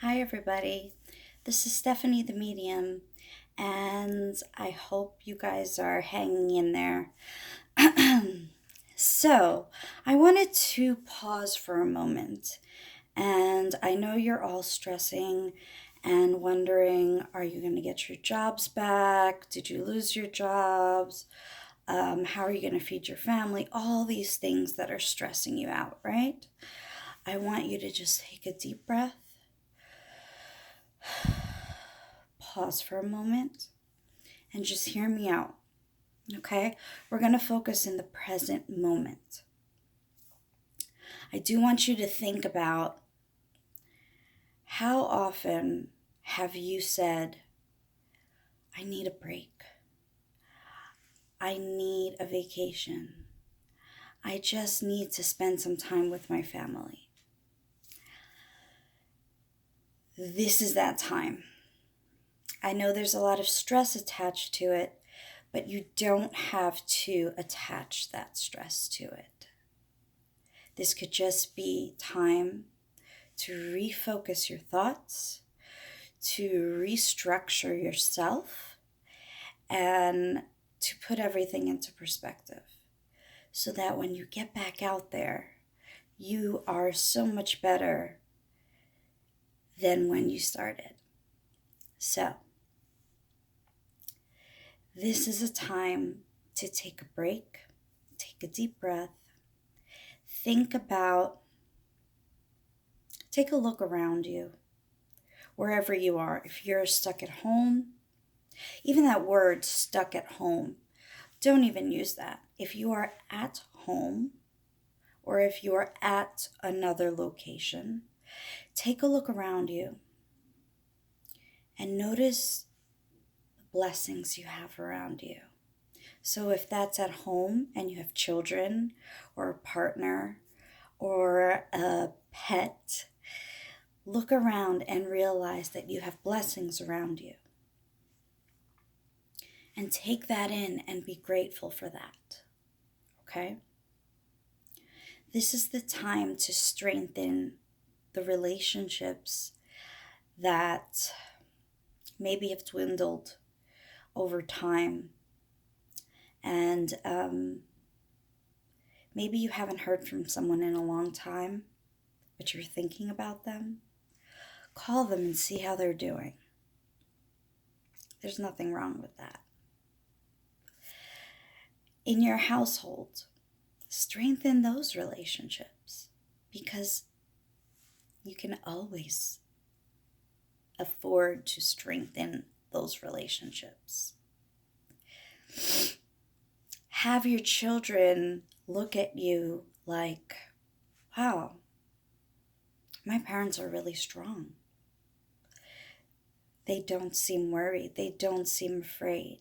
Hi, everybody. This is Stephanie the Medium, and I hope you guys are hanging in there. So, I wanted to pause for a moment, and I know you're all stressing and wondering, are you going to get your jobs back? Did you lose your jobs? How are you going to feed your family? All these things that are stressing you out, right? I want you to just take a deep breath, pause for a moment, and just hear me out. Okay? We're going to focus in the present moment. I do want you to think about how often have you said, I need a break. I need a vacation. I just need to spend some time with my family. This is that time. I know there's a lot of stress attached to it, but you don't have to attach that stress to it. This could just be time to refocus your thoughts, to restructure yourself, and to put everything into perspective so that when you get back out there, you are so much better than when you started. So, this is a time to take a break, take a deep breath, take a look around you, wherever you are. If you're stuck at home, even that word stuck at home, don't even use that. If you are at home or if you are at another location, take a look around you and notice the blessings you have around you. So if that's at home and you have children or a partner or a pet, look around and realize that you have blessings around you. And take that in and be grateful for that. Okay? This is the time to strengthen the relationships that maybe have dwindled over time. And maybe you haven't heard from someone in a long time, but you're thinking about them. Call them and see how they're doing. There's nothing wrong with that. In your household, strengthen those relationships because you can always afford to strengthen those relationships. Have your children look at you like, wow, my parents are really strong. They don't seem worried. They don't seem afraid.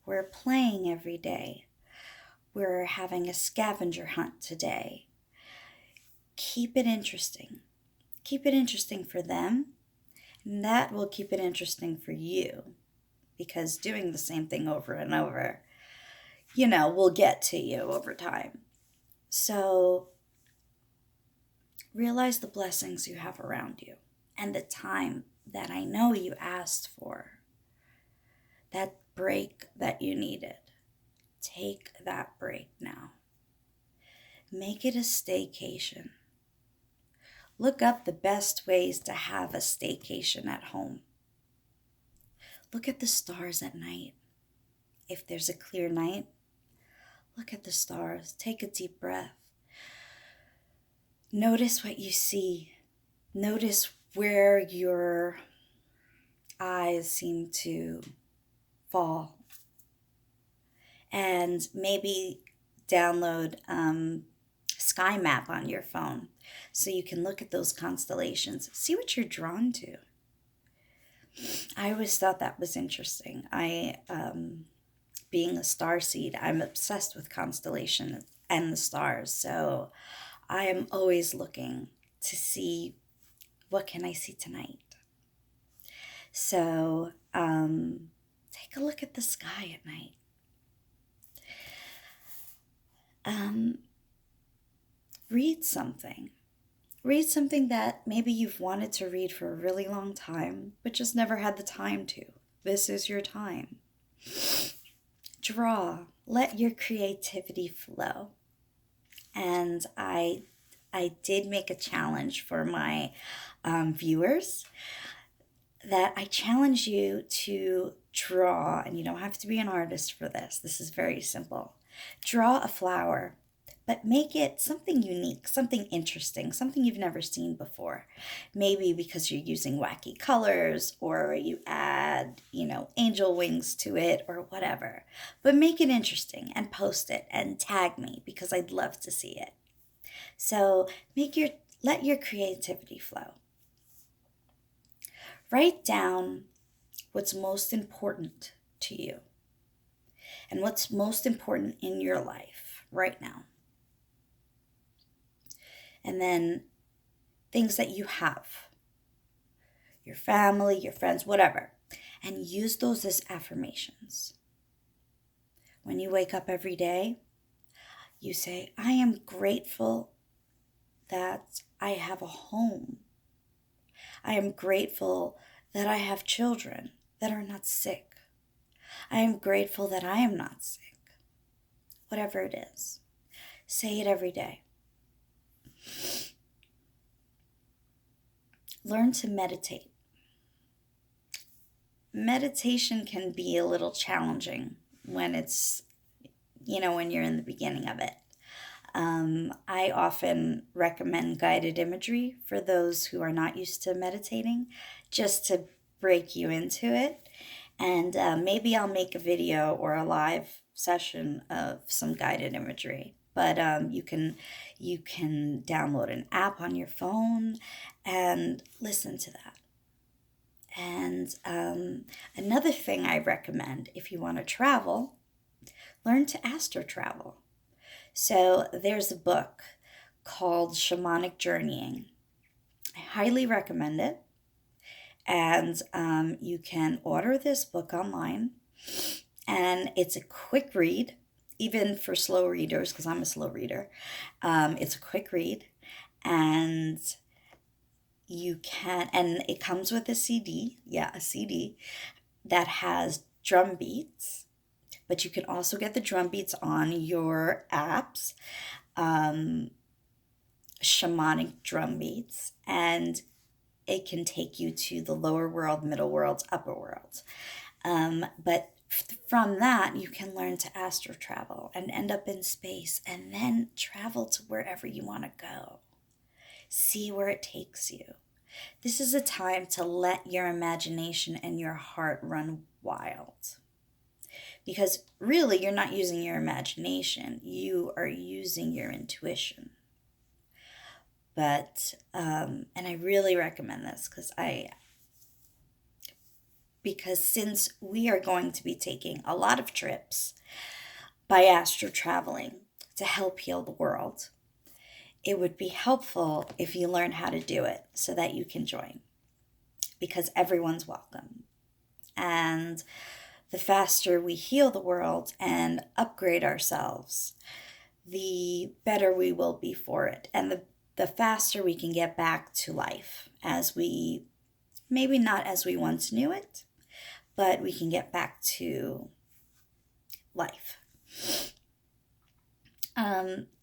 We're playing every day. We're having a scavenger hunt today. Keep it interesting. Keep it interesting for them, and that will keep it interesting for you because doing the same thing over and over, will get to you over time. So realize the blessings you have around you and the time that I know you asked for, that break that you needed. Take that break now. Make it a staycation. Look up the best ways to have a staycation at home. Look at the stars at night. If there's a clear night, look at the stars. Take a deep breath. Notice what you see. Notice where your eyes seem to fall. And maybe download Sky Map on your phone so you can look at those constellations. See what you're drawn to. I always thought that was interesting. Being a starseed, I'm obsessed with constellations and the stars. So I am always looking to see what can I see tonight. So take a look at the sky at night. Read something. Read something that maybe you've wanted to read for a really long time, but just never had the time to. This is your time. Draw. Let your creativity flow. And I did make a challenge for my viewers that I challenge you to draw, and you don't have to be an artist for this. This is very simple. Draw a flower, but make it something unique, something interesting, something you've never seen before. Maybe because you're using wacky colors, or you add, angel wings to it, or whatever. But make it interesting and post it and tag me, because I'd love to see it. So let your creativity flow. Write down what's most important to you and what's most important in your life right now. And then things that you have, your family, your friends, whatever, and use those as affirmations. When you wake up every day, you say, I am grateful that I have a home. I am grateful that I have children that are not sick. I am grateful that I am not sick. Whatever it is, say it every day. Learn to meditate. Meditation can be a little challenging when when you're in the beginning of it. I often recommend guided imagery for those who are not used to meditating, just to break you into it. And maybe I'll make a video or a live session of some guided imagery. But you can download an app on your phone and listen to that. And another thing I recommend, if you want to travel, learn to astro travel. So there's a book called Shamanic Journeying. I highly recommend it. And you can order this book online. And it's a quick read, even for slow readers, because I'm a slow reader. It's a quick read. And it comes with a CD. Yeah, a CD that has drum beats. But you can also get the drum beats on your apps, shamanic drum beats, and it can take you to the lower world, middle worlds, upper worlds. But from that, you can learn to astro travel and end up in space, and then travel to wherever you want to go. See where it takes you. This is a time to let your imagination and your heart run wild. Because really, you're not using your imagination. You are using your intuition. But, and I really recommend this because since we are going to be taking a lot of trips by astro traveling to help heal the world, it would be helpful if you learn how to do it so that you can join. Because everyone's welcome. And the faster we heal the world and upgrade ourselves, the better we will be for it. And the faster we can get back to life, maybe not as we once knew it, but we can get back to life.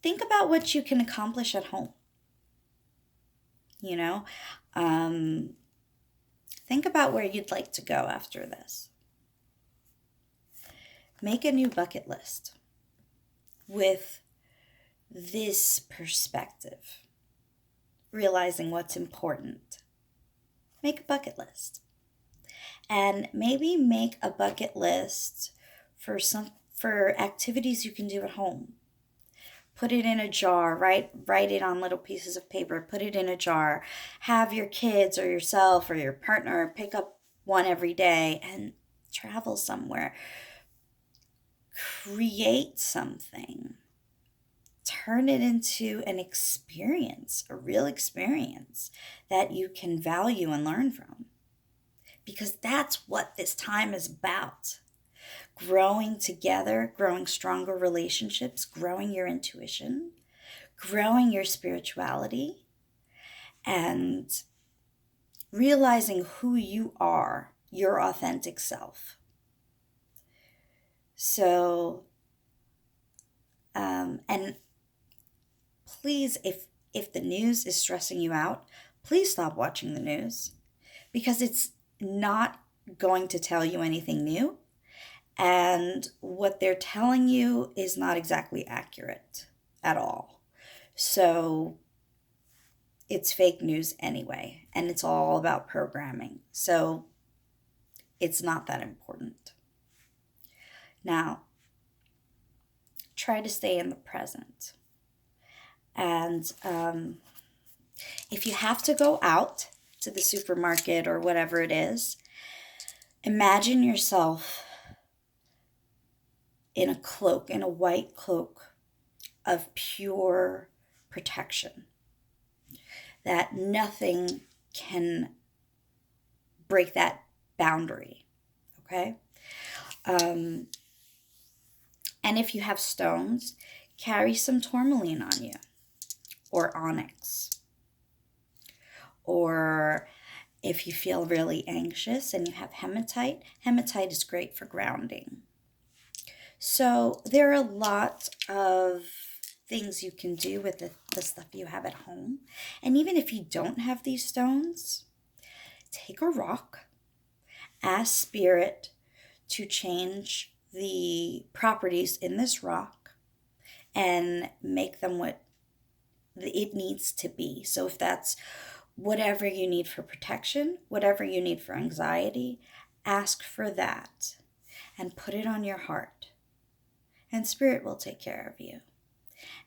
Think about what you can accomplish at home. Think about where you'd like to go after this. Make a new bucket list with this perspective, realizing what's important. Make a bucket list. And maybe make a bucket list for activities you can do at home. Put it in a jar, write it on little pieces of paper, put it in a jar. Have your kids or yourself or your partner pick up one every day and travel somewhere. Create something. Turn it into an experience, a real experience that you can value and learn from. Because that's what this time is about. Growing together, growing stronger relationships, growing your intuition, growing your spirituality, and realizing who you are, your authentic self. So, and please, if the news is stressing you out, please stop watching the news, because it's not going to tell you anything new. And what they're telling you is not exactly accurate at all. So it's fake news anyway, and it's all about programming. So it's not that important. Now, try to stay in the present. And if you have to go out to the supermarket or whatever it is, imagine yourself in a cloak, in a white cloak of pure protection, that nothing can break that boundary, okay? And if you have stones, carry some tourmaline on you, or onyx. Or if you feel really anxious and you have hematite, hematite is great for grounding. So there are a lot of things you can do with the stuff you have at home. And even if you don't have these stones, take a rock, ask Spirit to change the properties in this rock and make them what it needs to be. So if that's whatever you need for protection, whatever you need for anxiety, ask for that and put it on your heart. And Spirit will take care of you.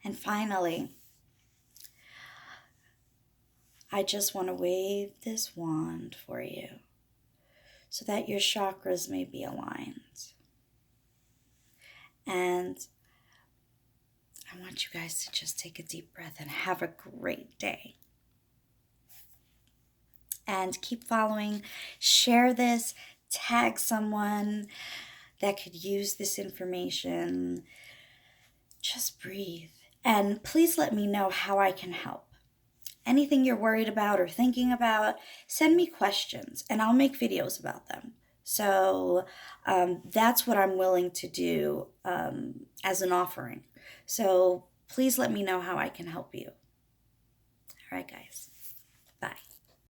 And finally, I just want to wave this wand for you so that your chakras may be aligned. And I want you guys to just take a deep breath and have a great day. And keep following, share this, tag someone that could use this information. Just breathe. And please let me know how I can help. Anything you're worried about or thinking about, send me questions and I'll make videos about them. So that's what I'm willing to do as an offering. So please let me know how I can help you. All right, guys.